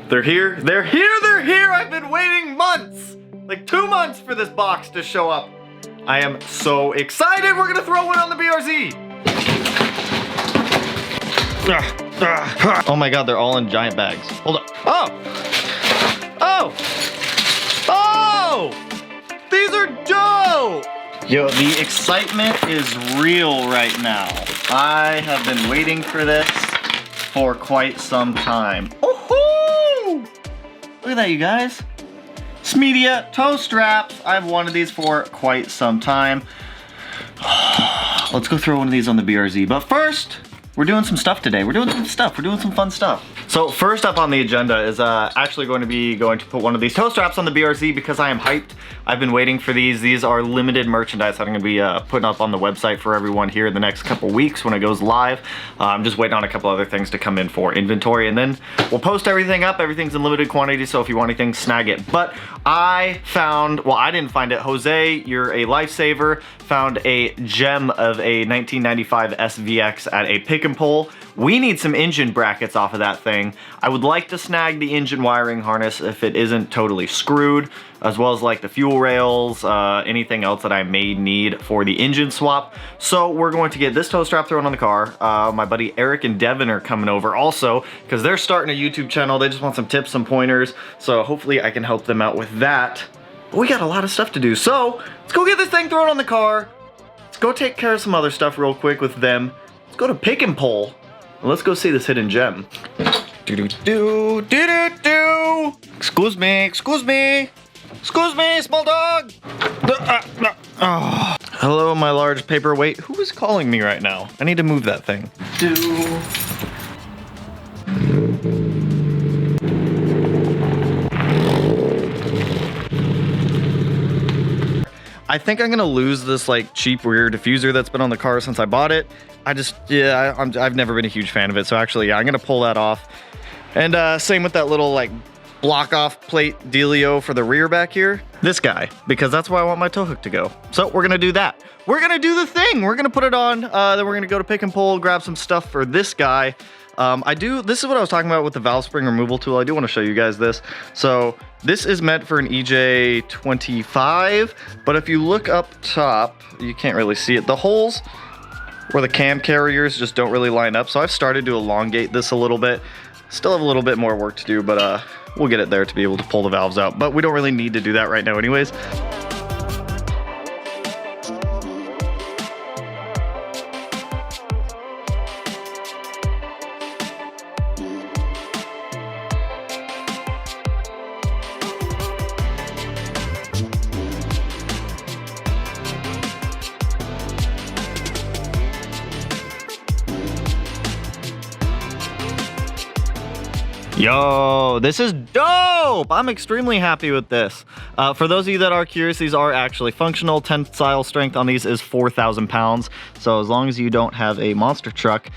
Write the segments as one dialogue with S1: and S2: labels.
S1: They're here, they're here, they're here! I've been waiting months! Like 2 months for this box to show up. I am so excited! We're gonna throw one on the BRZ! Oh my god, they're all in giant bags. Hold on. Oh! These are dope! Yo, the excitement is real right now. I have been waiting for this for quite some time. Oh-hoo! Look at that, you guys. Smeedia toe straps. I've wanted these for quite some time. Let's go throw one of these on the BRZ. But first, we're doing some stuff today. We're doing some stuff. We're doing some fun stuff. So first up on the agenda is actually going to put one of these toe straps on the BRZ because I am hyped. I've been waiting for these. These are limited merchandise that I'm going to be putting up on the website for everyone here in the next couple weeks when it goes live. I'm just waiting on a couple other things to come in for inventory, and then we'll post everything up. Everything's in limited quantity, so if you want anything, snag it. But I found, well, I didn't find it. Jose, you're a lifesaver, found a gem of a 1995 SVX at a pick and pull. We need some engine brackets off of that thing. I would like to snag the engine wiring harness if it isn't totally screwed, as well as like the fuel rails, anything else that I may need for the engine swap. So we're going to get this toe strap thrown on the car. My buddy Eric and Devin are coming over also because they're starting a YouTube channel. They just want some tips, some pointers. So hopefully I can help them out with that. But we got a lot of stuff to do. So let's go get this thing thrown on the car. Let's go take care of some other stuff real quick with them. Let's go to pick and pull. Let's go see this hidden gem. Do-do-do-do-do-do. Excuse me, small dog. Oh. Hello, my large paperweight. Who is calling me right now? I need to move that thing. I think I'm gonna lose this like cheap rear diffuser that's been on the car since I bought it. I've never been a huge fan of it. So actually, yeah, I'm gonna pull that off. And same with that little like block off plate dealio for the rear back here. This guy, because that's where I want my tow hook to go. So we're gonna do that. We're gonna do the thing. We're gonna put it on, then we're gonna go to pick and pull, grab some stuff for this guy. This is what I was talking about with the valve spring removal tool. I do want to show you guys this. So this is meant for an EJ25, but if you look up top, you can't really see it. The holes where the cam carriers just don't really line up. So I've started to elongate this a little bit. Still have a little bit more work to do, but we'll get it there to be able to pull the valves out. But we don't really need to do that right now anyways. Yo, this is dope! I'm extremely happy with this. For those of you that are curious, these are actually functional. Tensile strength on these is 4,000 pounds. So as long as you don't have a monster truck,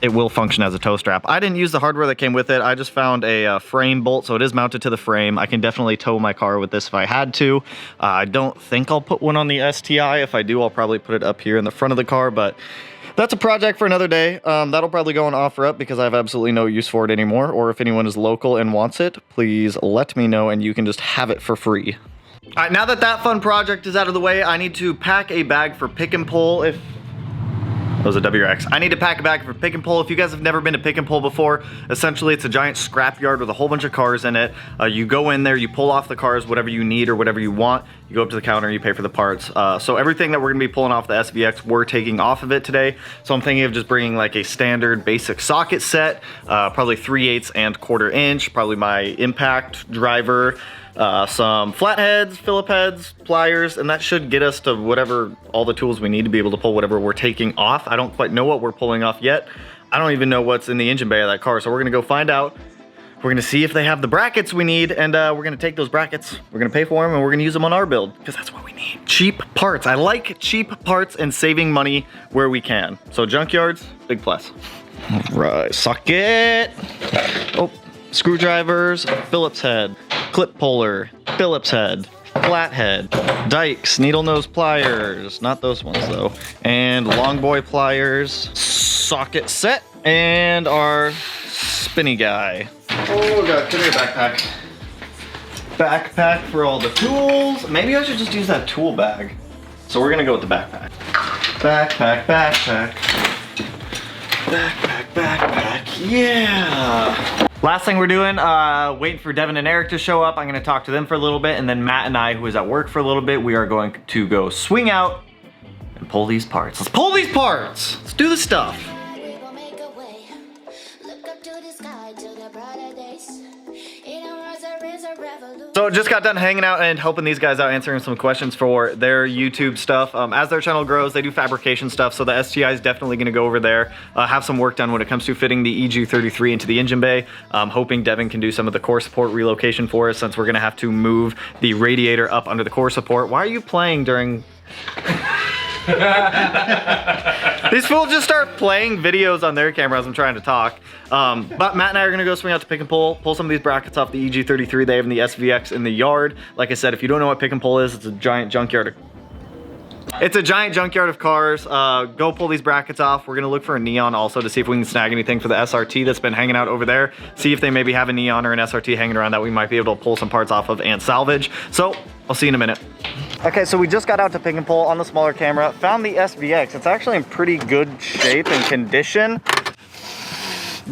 S1: it will function as a tow strap. I didn't use the hardware that came with it. I just found a frame bolt, so it is mounted to the frame. I can definitely tow my car with this if I had to. I don't think I'll put one on the STI. If I do, I'll probably put it up here in the front of the car, but that's a project for another day. That'll probably go on OfferUp because I have absolutely no use for it anymore. Or if anyone is local and wants it, please let me know and you can just have it for free. All right, now that that fun project is out of the way, I need to pack a bag for pick and pull. That was a WRX. I need to pack a bag for pick and pull. If you guys have never been to pick and pull before, essentially it's a giant scrap yard with a whole bunch of cars in it. You go in there, you pull off the cars, whatever you need or whatever you want. You go up to the counter and you pay for the parts. So everything that we're gonna be pulling off the SVX, we're taking off of it today. So I'm thinking of just bringing like a standard basic socket set, probably 3/8 and 1/4 inch, probably my impact driver, some flatheads, Phillip heads, pliers, and that should get us to whatever, all the tools we need to be able to pull whatever we're taking off. I don't quite know what we're pulling off yet. I don't even know what's in the engine bay of that car, so we're gonna go find out. We're gonna see if they have the brackets we need, and we're gonna take those brackets, we're gonna pay for them, and we're gonna use them on our build, because that's what we need. Cheap parts. I like cheap parts and saving money where we can. So junkyards, big plus. All right, socket. Oh, screwdrivers, Phillips head, clip puller, Phillips head, flathead, dikes, needle nose pliers, not those ones though, and long boy pliers, socket set, and our spinny guy. Oh god, come here, backpack. Backpack for all the tools. Maybe I should just use that tool bag. So we're gonna go with the backpack. Backpack, backpack. Backpack, backpack, yeah. Last thing we're doing, waiting for Devin and Eric to show up. I'm gonna talk to them for a little bit, and then Matt and I, who is at work for a little bit, we are going to go swing out and pull these parts. Let's pull these parts. Let's do the stuff. So just got done hanging out and helping these guys out, answering some questions for their YouTube stuff. As their channel grows, they do fabrication stuff, so the STI is definitely going to go over there, have some work done when it comes to fitting the EG33 into the engine bay. Hoping Devin can do some of the core support relocation for us, since we're going to have to move the radiator up under the core support. Why are you playing during... These fools just start playing videos on their camera as I'm trying to talk. But Matt and I are gonna go swing out to pick and pull some of these brackets off the EG33 they have in the SVX in the yard. Like I said, if you don't know what pick and pull is, it's a giant junkyard. It's a giant junkyard of cars. Go pull these brackets off. We're gonna look for a neon also to see if we can snag anything for the SRT that's been hanging out over there. See if they maybe have a neon or an SRT hanging around that we might be able to pull some parts off of and salvage. So I'll see you in a minute. Okay, so we just got out to pick and pull on the smaller camera. Found the SVX. It's actually in pretty good shape and condition.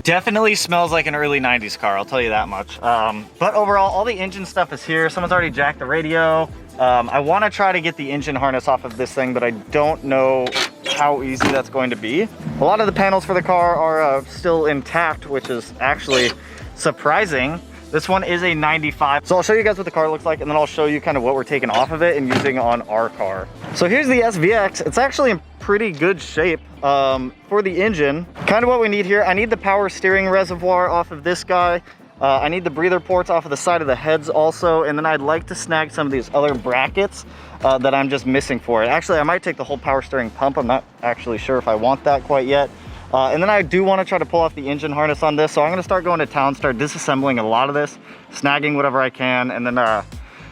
S1: Definitely smells like an early 90s car, I'll tell you that much. But overall, all the engine stuff is here. Someone's already jacked the radio. I want to try to get the engine harness off of this thing, but I don't know how easy that's going to be. A lot of the panels for the car are still intact, which is actually surprising. This one is a 95. So I'll show you guys what the car looks like, and then I'll show you kind of what we're taking off of it and using on our car. So here's the SVX. It's actually in pretty good shape for the engine. Kind of what we need here. I need the power steering reservoir off of this guy. I need the breather ports off of the side of the heads also, and then I'd like to snag some of these other brackets that I'm just missing for it. Actually, I might take the whole power steering pump. I'm not actually sure if I want that quite yet. And then I do want to try to pull off the engine harness on this, so I'm going to start going to town, start disassembling a lot of this, snagging whatever I can, and then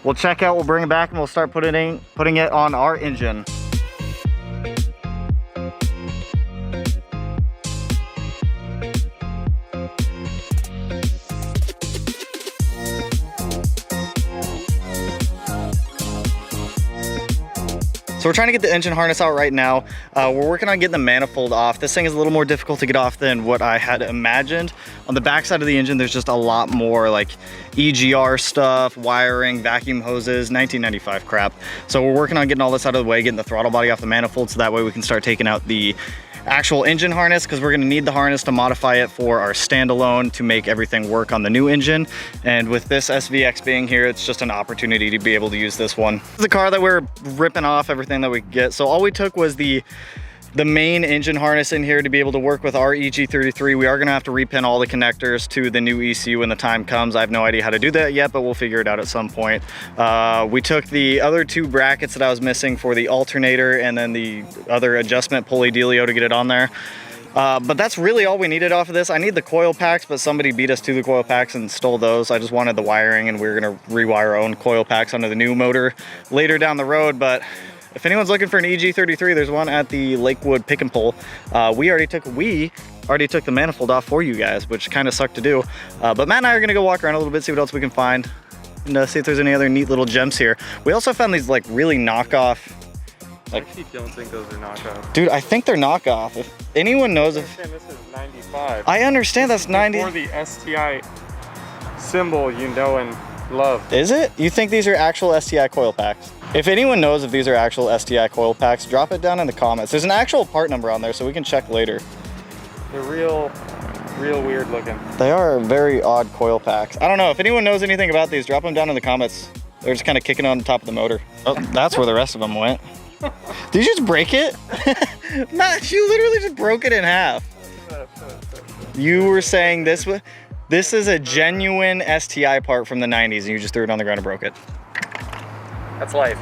S1: we'll check out, we'll bring it back, and we'll start putting it on our engine. So we're trying to get the engine harness out right now. We're working on getting the manifold off. This thing is a little more difficult to get off than what I had imagined. On the back side of the engine, there's just a lot more like EGR stuff, wiring, vacuum hoses, 1995 crap. So we're working on getting all this out of the way, getting the throttle body off the manifold, so that way we can start taking out the actual engine harness, because we're going to need the harness to modify it for our standalone to make everything work on the new engine. And with this SVX being here, it's just an opportunity to be able to use this one. This is the car that we're ripping off everything that we could get. So all we took was the main engine harness in here to be able to work with our EG33. We are going to have to repin all the connectors to the new ECU when the time comes. I have no idea how to do that yet, but we'll figure it out at some point. We took the other two brackets that I was missing for the alternator and then the other adjustment pulley dealio to get it on there. But that's really all we needed off of this. I need the coil packs, but somebody beat us to the coil packs and stole those. I just wanted the wiring, and we were going to rewire our own coil packs onto the new motor later down the road. But if anyone's looking for an EG33, there's one at the Lakewood Pick and Pull. We already took the manifold off for you guys, which kind of sucked to do. But Matt and I are gonna go walk around a little bit, see what else we can find, and see if there's any other neat little gems here. We also found these like really knockoff. Like, I actually don't think those are knockoff. Dude, I think they're knockoff. If anyone knows if... This is 95. I understand that's 90.
S2: Before the STI symbol you know and love.
S1: Is it? You think these are actual STI coil packs? If anyone knows if these are actual STI coil packs, drop it down in the comments. There's an actual part number on there, so we can check later.
S2: They're real weird looking.
S1: They are very odd coil packs. I don't know, if anyone knows anything about these, drop them down in the comments. They're just kind of kicking on the top of the motor. Oh, that's where the rest of them went. Did you just break it? Matt, you literally just broke it in half. You were saying this is a genuine STI part from the 90s, and you just threw it on the ground and broke it.
S2: That's life.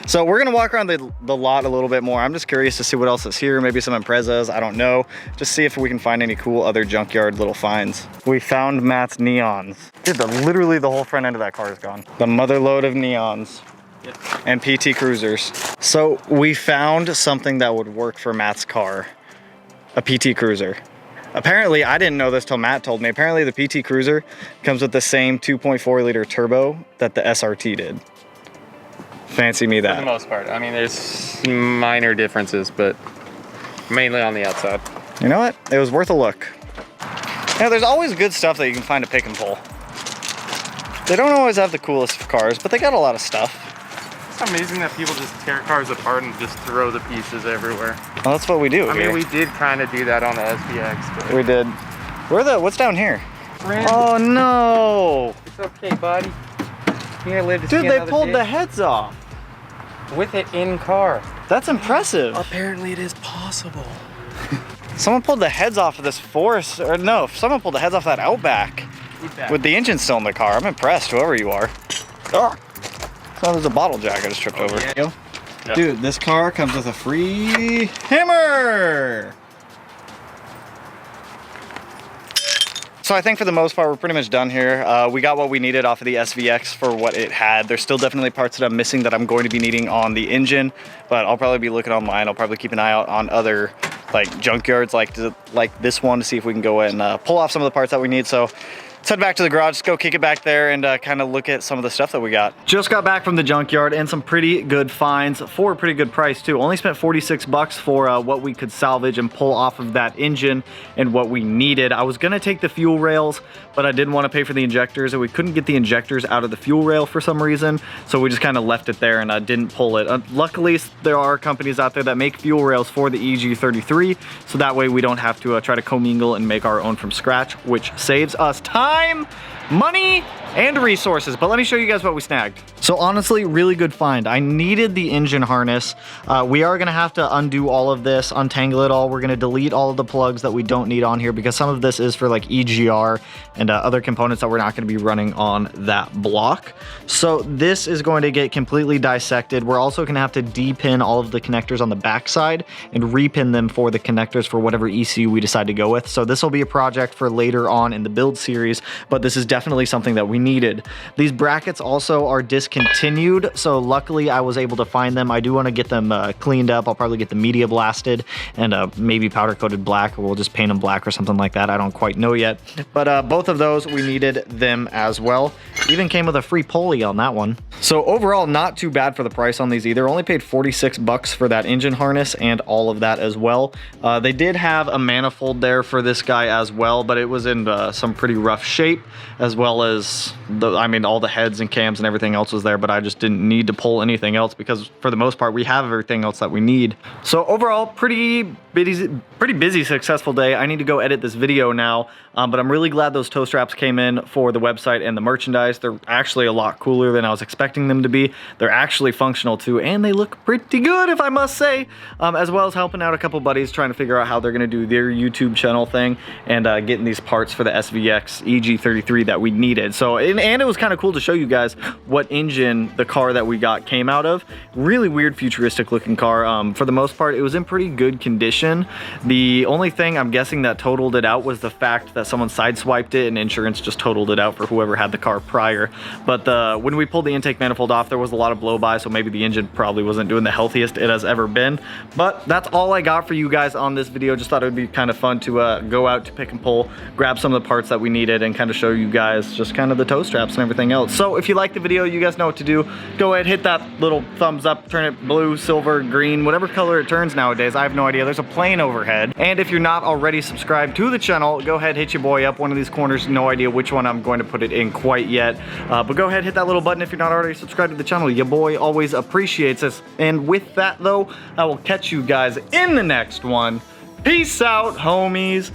S1: So we're gonna walk around the lot a little bit more. I'm just curious to see what else is here. Maybe some Imprezas, I don't know. Just see if we can find any cool other junkyard little finds. We found Matt's neons. Dude, literally the whole front end of that car is gone. The mother load of neons. Yep. And PT Cruisers. So we found something that would work for Matt's car. A PT Cruiser. Apparently, I didn't know this till Matt told me. Apparently the PT Cruiser comes with the same 2.4 liter turbo that the SRT did. Fancy me that.
S2: For the most part. I mean, there's minor differences, but mainly on the outside.
S1: You know what? It was worth a look. You know, there's always good stuff that you can find at Pick and Pull. They don't always have the coolest of cars, but they got a lot of stuff.
S2: It's amazing that people just tear cars apart and just throw the pieces everywhere.
S1: Well, that's what we do.
S2: I mean, we did kind of do that on the SVX. But
S1: we did. What's down here?
S2: Friend.
S1: Oh no!
S2: It's okay, buddy. Here, live to
S1: Dude,
S2: see
S1: they
S2: another
S1: pulled
S2: day.
S1: the heads off.
S2: With it in car.
S1: That's impressive.
S2: Apparently it is possible.
S1: Someone pulled the heads off of this Forest, or no, someone pulled the heads off that Outback with the engine still in the car. I'm impressed, whoever you are. Oh, there's a bottle jack I just tripped over.
S2: Yeah.
S1: Dude, this car comes with a free hammer. So I think for the most part, we're pretty much done here. We got what we needed off of the SVX for what it had. There's still definitely parts that I'm missing that I'm going to be needing on the engine, but I'll probably be looking online. I'll probably keep an eye out on other like junkyards like this one to see if we can go and pull off some of the parts that we need. So let's head back to the garage, let's go kick it back there and kind of look at some of the stuff that we got. Just got back from the junkyard and some pretty good finds for a pretty good price too. Only spent 46 bucks for what we could salvage and pull off of that engine and what we needed. I was gonna take the fuel rails, but I didn't want to pay for the injectors, and we couldn't get the injectors out of the fuel rail for some reason, so we just kind of left it there and I didn't pull it. Luckily, there are companies out there that make fuel rails for the EG33, so that way we don't have to try to commingle and make our own from scratch, which saves us time, money, and resources. But let me show you guys what we snagged. So honestly, really good find. I needed the engine harness. We are gonna have to undo all of this, untangle it all. We're gonna delete all of the plugs that we don't need on here because some of this is for like EGR and other components that we're not gonna be running on that block. So this is going to get completely dissected. We're also gonna have to de-pin all of the connectors on the backside and repin them for the connectors for whatever ECU we decide to go with. So this will be a project for later on in the build series, but this is definitely something that we needed. These brackets also are discontinued, so luckily I was able to find them. I do want to get them cleaned up. I'll probably get the media blasted and maybe powder coated black, or we'll just paint them black or something like that. I don't quite know yet, but both of those we needed them as well. Even came with a free pulley on that one. So overall, not too bad for the price on these either. Only paid 46 bucks for that engine harness and all of that as well. They did have a manifold there for this guy as well, but it was in some pretty rough shape, as well as all the heads and cams and everything else was there, but I just didn't need to pull anything else because for the most part we have everything else that we need. So overall, pretty busy, successful day. I need to go edit this video now, but I'm really glad those toe straps came in for the website and the merchandise. They're actually a lot cooler than I was expecting them to be. They're actually functional too, and they look pretty good, if I must say, as well as helping out a couple buddies trying to figure out how they're gonna do their YouTube channel thing and getting these parts for the SVX EG33 that we needed. So, and it was kind of cool to show you guys what engine the car that we got came out of. Really weird, futuristic looking car. For the most part, it was in pretty good condition. The only thing I'm guessing that totaled it out was the fact that someone sideswiped it and insurance just totaled it out for whoever had the car prior. But when we pulled the intake manifold off, there was a lot of blow by, so maybe the engine probably wasn't doing the healthiest it has ever been. But that's all I got for you guys on this video. Just thought it would be kind of fun to go out to Pick and Pull, grab some of the parts that we needed, and kind of show you guys just kind of the toe straps and everything else. So if you like the video, you guys know what to do. Go ahead, hit that little thumbs up, turn it blue, silver, green, whatever color it turns nowadays. I have no idea. There's a plane overhead. And if you're not already subscribed to the channel, go ahead, hit your boy up one of these corners. No idea which one I'm going to put it in quite yet. But go ahead, hit that little button if you're not already subscribed to the channel. Your boy always appreciates us. And with that though, I will catch you guys in the next one. Peace out, homies.